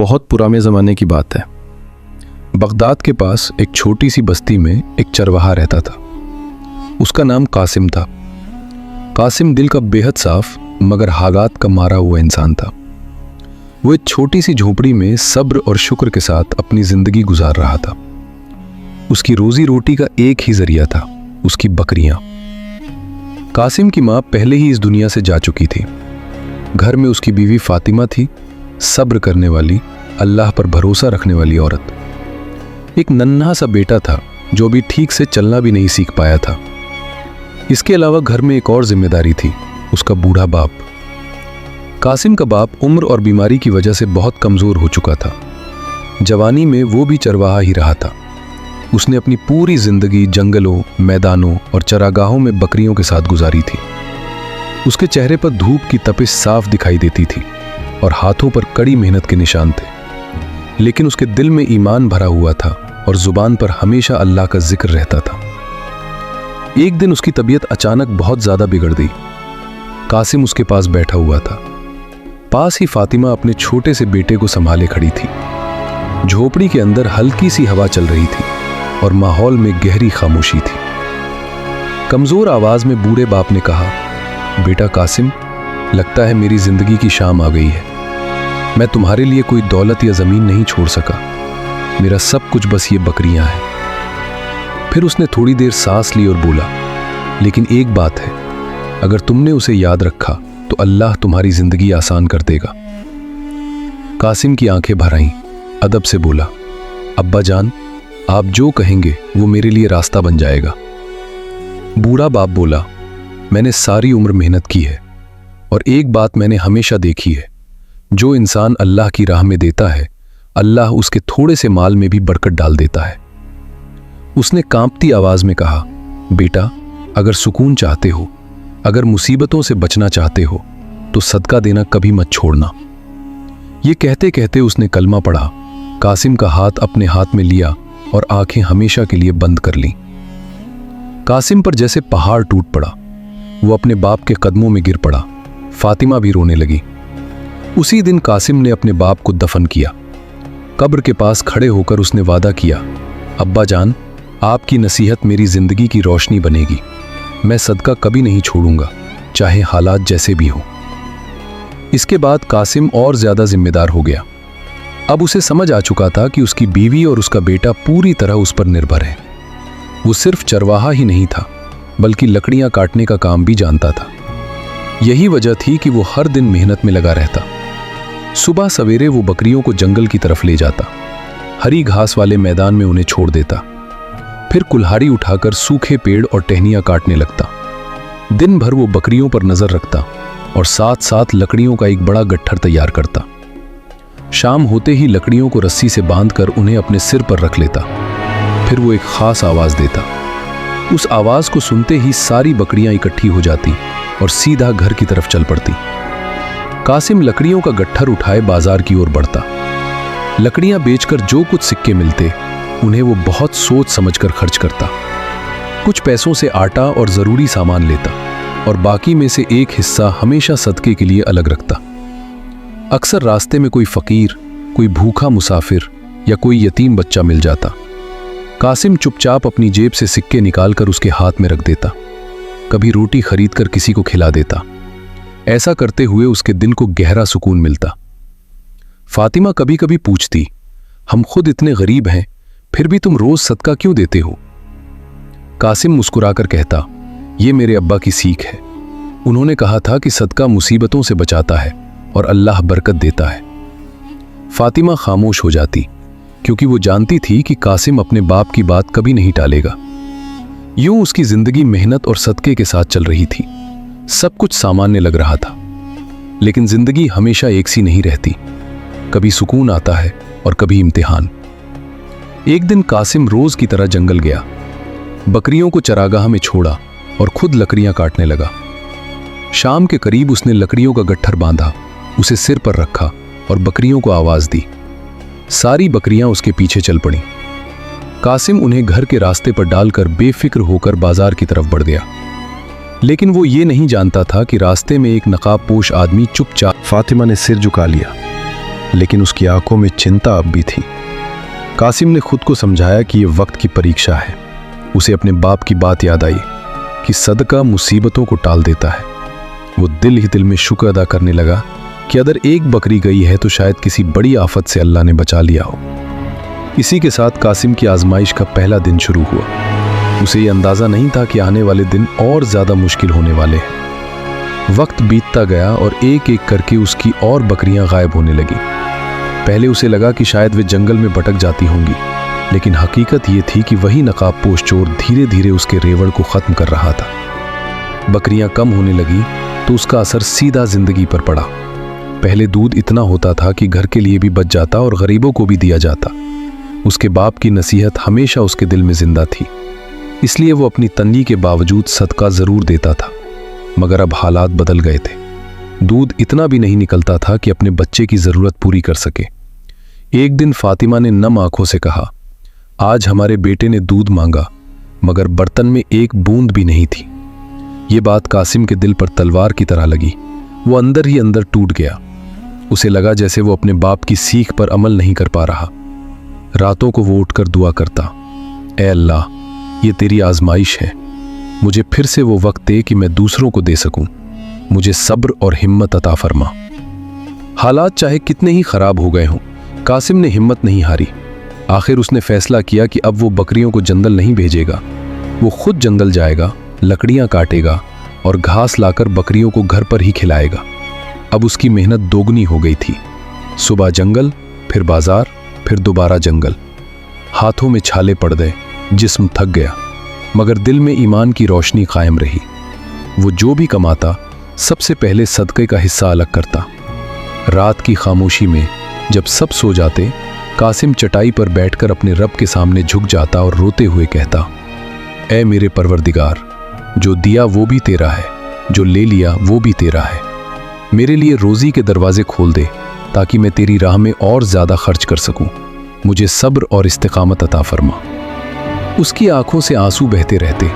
बहुत पुराने ज़माने की बात है। बगदाद के पास एक छोटी सी बस्ती में एक चरवाहा रहता था। उसका नाम कासिम था। कासिम दिल का बेहद साफ मगर हालात का मारा हुआ इंसान था। वो एक छोटी सी झोपड़ी में सब्र और शुक्र के साथ अपनी ज़िंदगी गुजार रहा था। उसकी रोज़ी रोटी का एक ही ज़रिया था, उसकी बकरियां। कासिम की माँ पहले ही इस दुनिया से जा चुकी थी। घर में उसकी बीवी फातिमा थी, सब्र करने वाली, अल्लाह पर भरोसा रखने वाली औरत। एक नन्हा सा बेटा था जो भी ठीक से चलना भी नहीं सीख पाया था। इसके अलावा घर में एक और जिम्मेदारी थी, उसका बूढ़ा बाप। कासिम का बाप उम्र और बीमारी की वजह से बहुत कमज़ोर हो चुका था। जवानी में वो भी चरवाहा ही रहा था। उसने अपनी पूरी जिंदगी जंगलों, मैदानों और चरागाहों में बकरियों के साथ गुजारी थी। उसके चेहरे पर धूप की तपिश साफ दिखाई देती थी और हाथों पर कड़ी मेहनत के निशान थे, लेकिन उसके दिल में ईमान भरा हुआ था और जुबान पर हमेशा अल्लाह का जिक्र रहता था। एक दिन उसकी तबीयत अचानक बहुत ज्यादा बिगड़ गई। कासिम उसके पास बैठा हुआ था। पास ही फातिमा अपने छोटे से बेटे को संभाले खड़ी थी। झोपड़ी के अंदर हल्की सी हवा चल रही थी और माहौल में गहरी खामोशी थी। कमजोर आवाज में बूढ़े बाप ने कहा, बेटा कासिम, लगता है मेरी जिंदगी की शाम आ गई है। मैं तुम्हारे लिए कोई दौलत या जमीन नहीं छोड़ सका। मेरा सब कुछ बस ये बकरियां हैं। फिर उसने थोड़ी देर सांस ली और बोला, लेकिन एक बात है, अगर तुमने उसे याद रखा तो अल्लाह तुम्हारी जिंदगी आसान कर देगा। कासिम की आंखें भर आईं, अदब से बोला, अब्बा जान, आप जो कहेंगे वो मेरे लिए रास्ता बन जाएगा। बूढ़ा बाप बोला, मैंने सारी उम्र मेहनत की है और एक बात मैंने हमेशा देखी है, जो इंसान अल्लाह की राह में देता है, अल्लाह उसके थोड़े से माल में भी बरकत डाल देता है। उसने कांपती आवाज में कहा, बेटा, अगर सुकून चाहते हो, अगर मुसीबतों से बचना चाहते हो, तो सदका देना कभी मत छोड़ना। ये कहते कहते उसने कलमा पढ़ा, कासिम का हाथ अपने हाथ में लिया और आंखें हमेशा के लिए बंद कर लीं। कासिम पर जैसे पहाड़ टूट पड़ा। वो अपने बाप के कदमों में गिर पड़ा। फातिमा भी रोने लगी। उसी दिन कासिम ने अपने बाप को दफन किया। कब्र के पास खड़े होकर उसने वादा किया, अब्बा जान, आपकी नसीहत मेरी जिंदगी की रोशनी बनेगी। मैं सदका कभी नहीं छोड़ूंगा, चाहे हालात जैसे भी हों। इसके बाद कासिम और ज्यादा जिम्मेदार हो गया। अब उसे समझ आ चुका था कि उसकी बीवी और उसका बेटा पूरी तरह उस पर निर्भर है। वो सिर्फ चरवाहा ही नहीं था, बल्कि लकड़ियां काटने का काम भी जानता था। यही वजह थी कि वो हर दिन मेहनत में लगा रहता। सुबह सवेरे वो बकरियों को जंगल की तरफ ले जाता, हरी घास वाले मैदान में उन्हें छोड़ देता, फिर कुल्हाड़ी उठाकर सूखे पेड़ और टहनियां काटने लगता। दिन भर वो बकरियों पर नजर रखता और साथ साथ लकड़ियों का एक बड़ा गट्ठर तैयार करता। शाम होते ही लकड़ियों को रस्सी से बांधकर उन्हें अपने सिर पर रख लेता। फिर वो एक खास आवाज देता। उस आवाज को सुनते ही सारी बकरियां इकट्ठी हो जाती और सीधा घर की तरफ चल पड़ती। कासिम लकड़ियों का गट्ठर उठाए बाजार की ओर बढ़ता। लकड़ियां बेचकर जो कुछ सिक्के मिलते, उन्हें वो बहुत सोच समझकर खर्च करता। कुछ पैसों से आटा और जरूरी सामान लेता और बाकी में से एक हिस्सा हमेशा सदके के लिए अलग रखता। अक्सर रास्ते में कोई फकीर, कोई भूखा मुसाफिर या कोई यतीम बच्चा मिल जाता। कासिम चुपचाप अपनी जेब से सिक्के निकालकर उसके हाथ में रख देता। कभी रोटी खरीदकर किसी को खिला देता। ऐसा करते हुए उसके दिल को गहरा सुकून मिलता। फातिमा कभी कभी पूछती, हम खुद इतने गरीब हैं, फिर भी तुम रोज सदका क्यों देते हो? कासिम मुस्कुराकर कहता, ये मेरे अब्बा की सीख है। उन्होंने कहा था कि सदका मुसीबतों से बचाता है और अल्लाह बरकत देता है। फातिमा खामोश हो जाती, क्योंकि वो जानती थी कि कासिम अपने बाप की बात कभी नहीं टालेगा। यूं उसकी जिंदगी मेहनत और सदके के साथ चल रही थी। सब कुछ सामान्य लग रहा था, लेकिन जिंदगी हमेशा एक सी नहीं रहती। कभी सुकून आता है और कभी इम्तिहान। एक दिन कासिम रोज की तरह जंगल गया, बकरियों को चरागाह में छोड़ा और खुद लकड़ियां काटने लगा। शाम के करीब उसने लकड़ियों का गट्ठर बांधा, उसे सिर पर रखा और बकरियों को आवाज दी। सारी बकरियां उसके पीछे चल पड़ीं। कासिम उन्हें घर के रास्ते पर डालकर बेफिक्र होकर बाजार की तरफ बढ़ गया। लेकिन वो ये नहीं जानता था कि रास्ते में एक नकाब पोश आदमी चुपचाप। फातिमा ने सिर झुका लिया। लेकिन उसकी आंखों में चिंता अब भी थी। कासिम ने खुद को समझाया कि यह वक्त की परीक्षा है। उसे अपने बाप की बात याद आई कि सदका मुसीबतों को टाल देता है। वो दिल ही दिल में शुक्र अदा करने लगा कि अगर एक बकरी गई है तो शायद किसी बड़ी आफत से अल्लाह ने बचा लिया हो। इसी के साथ कासिम की आजमाइश का पहला दिन शुरू हुआ। उसे ये अंदाज़ा नहीं था कि आने वाले दिन और ज़्यादा मुश्किल होने वाले हैं। वक्त बीतता गया और एक एक करके उसकी और बकरियां गायब होने लगी। पहले उसे लगा कि शायद वे जंगल में भटक जाती होंगी, लेकिन हकीकत ये थी कि वही नकाबपोश चोर धीरे धीरे उसके रेवड़ को ख़त्म कर रहा था। बकरियां कम होने लगी तो उसका असर सीधा जिंदगी पर पड़ा। पहले दूध इतना होता था कि घर के लिए भी बच जाता और गरीबों को भी दिया जाता। उसके बाप की नसीहत हमेशा उसके दिल में जिंदा थी, इसलिए वो अपनी तंगी के बावजूद सदका ज़रूर देता था। मगर अब हालात बदल गए थे। दूध इतना भी नहीं निकलता था कि अपने बच्चे की ज़रूरत पूरी कर सके। एक दिन फातिमा ने नम आंखों से कहा, आज हमारे बेटे ने दूध मांगा मगर बर्तन में एक बूंद भी नहीं थी। ये बात कासिम के दिल पर तलवार की तरह लगी। वो अंदर ही अंदर टूट गया। उसे लगा जैसे वो अपने बाप की सीख पर अमल नहीं कर पा रहा। रातों को वो उठकर दुआ करता, ऐ अल्लाह, ये तेरी आजमाइश है। मुझे फिर से वो वक्त दे कि मैं दूसरों को दे सकूं। मुझे सब्र और हिम्मत अता फरमा। हालात चाहे कितने ही खराब हो गए हों, कासिम ने हिम्मत नहीं हारी। आखिर उसने फैसला किया कि अब वो बकरियों को जंगल नहीं भेजेगा। वो खुद जंगल जाएगा, लकड़ियां काटेगा और घास लाकर बकरियों को घर पर ही खिलाएगा। अब उसकी मेहनत दोगुनी हो गई थी। सुबह जंगल, फिर बाजार, फिर दोबारा जंगल। हाथों में छाले पड़ गए, जिस्म थक गया, मगर दिल में ईमान की रोशनी कायम रही। वो जो भी कमाता सबसे पहले सदक़े का हिस्सा अलग करता। रात की खामोशी में जब सब सो जाते, कासिम चटाई पर बैठकर अपने रब के सामने झुक जाता और रोते हुए कहता, ऐ मेरे परवरदिगार, जो दिया वो भी तेरा है, जो ले लिया वो भी तेरा है। मेरे लिए रोज़ी के दरवाजे खोल दे ताकि मैं तेरी राह में और ज़्यादा खर्च कर सकूं। मुझे सब्र और इस्तिकामत अता फरमा। उसकी आंखों से आंसू बहते रहते,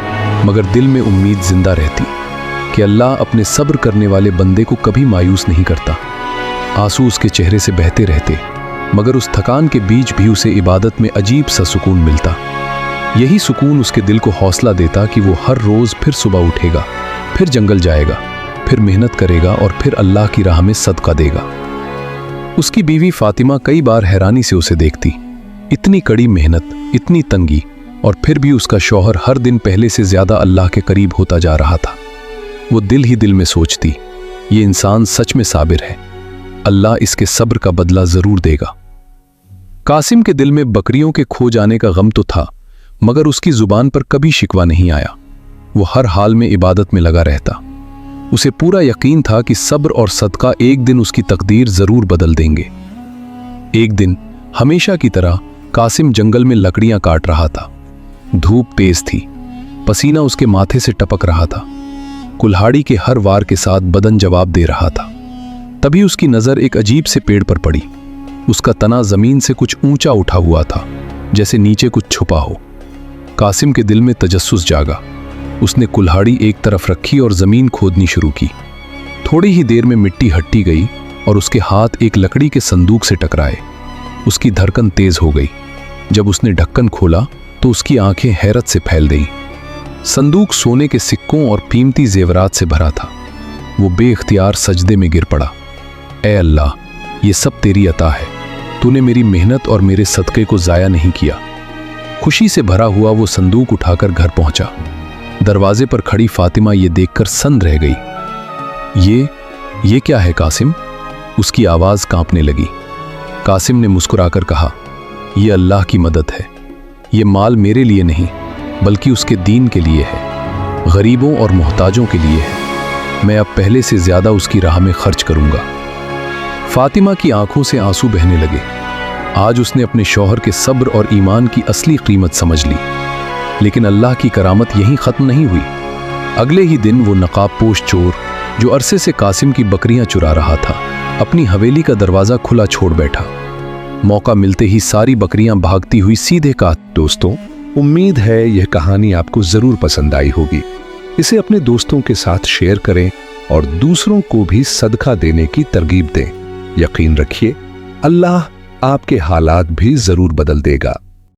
मगर दिल में उम्मीद जिंदा रहती कि अल्लाह अपने सब्र करने वाले बंदे को कभी मायूस नहीं करता। आंसू उसके चेहरे से बहते रहते, मगर उस थकान के बीच भी उसे इबादत में अजीब सा सुकून मिलता। यही सुकून उसके दिल को हौसला देता कि वो हर रोज़ फिर सुबह उठेगा, फिर जंगल जाएगा, फिर मेहनत करेगा और फिर अल्लाह की राह में सदका देगा। उसकी बीवी फातिमा कई बार हैरानी से उसे देखती। इतनी कड़ी मेहनत, इतनी तंगी, और फिर भी उसका शौहर हर दिन पहले से ज़्यादा अल्लाह के करीब होता जा रहा था। वो दिल ही दिल में सोचती, ये इंसान सच में साबिर है, अल्लाह इसके सब्र का बदला ज़रूर देगा। कासिम के दिल में बकरियों के खो जाने का गम तो था, मगर उसकी ज़ुबान पर कभी शिकवा नहीं आया। वो हर हाल में इबादत में लगा रहता। उसे पूरा यकीन था कि सब्र और सदका एक दिन उसकी तकदीर ज़रूर बदल देंगे। एक दिन हमेशा की तरह कासिम जंगल में लकड़ियां काट रहा था। धूप तेज थी, पसीना उसके माथे से टपक रहा था। कुल्हाड़ी के हर वार के साथ बदन जवाब दे रहा था। तभी उसकी नज़र एक अजीब से पेड़ पर पड़ी। उसका तना ज़मीन से कुछ ऊंचा उठा हुआ था, जैसे नीचे कुछ छुपा हो। कासिम के दिल में तजस्सुस जागा। उसने कुल्हाड़ी एक तरफ रखी और ज़मीन खोदनी शुरू की। थोड़ी ही देर में मिट्टी हटती गई और उसके हाथ एक लकड़ी के संदूक से टकराए। उसकी धड़कन तेज हो गई। जब उसने ढक्कन खोला तो उसकी आंखें हैरत से फैल गईं। संदूक सोने के सिक्कों और कीमती जेवरात से भरा था। वो बेइख्तियार सजदे में गिर पड़ा। ऐ अल्लाह, ये सब तेरी अता है। तूने मेरी मेहनत और मेरे सदक़े को ज़ाया नहीं किया। खुशी से भरा हुआ वो संदूक उठाकर घर पहुंचा। दरवाजे पर खड़ी फातिमा ये देखकर सन्न रह गई। ये क्या है कासिम? उसकी आवाज़ कांपने लगी। कासिम ने मुस्कुराकर कहा, यह अल्लाह की मदद है। ये माल मेरे लिए नहीं बल्कि उसके दीन के लिए है, गरीबों और मोहताजों के लिए है। मैं अब पहले से ज़्यादा उसकी राह में खर्च करूंगा। फातिमा की आंखों से आंसू बहने लगे। आज उसने अपने शौहर के सब्र और ईमान की असली कीमत समझ ली। लेकिन अल्लाह की करामत यहीं ख़त्म नहीं हुई। अगले ही दिन वो नकाबपोश चोर, जो अरसे से कासिम की बकरियां चुरा रहा था, अपनी हवेली का दरवाज़ा खुला छोड़ बैठा। मौका मिलते ही सारी बकरियां भागती हुई सीधे दोस्तों, उम्मीद है यह कहानी आपको ज़रूर पसंद आई होगी। इसे अपने दोस्तों के साथ शेयर करें और दूसरों को भी सदका देने की तरगीब दें। यकीन रखिए, اللہ آپ کے حالات بھی ضرور بدل دے گا۔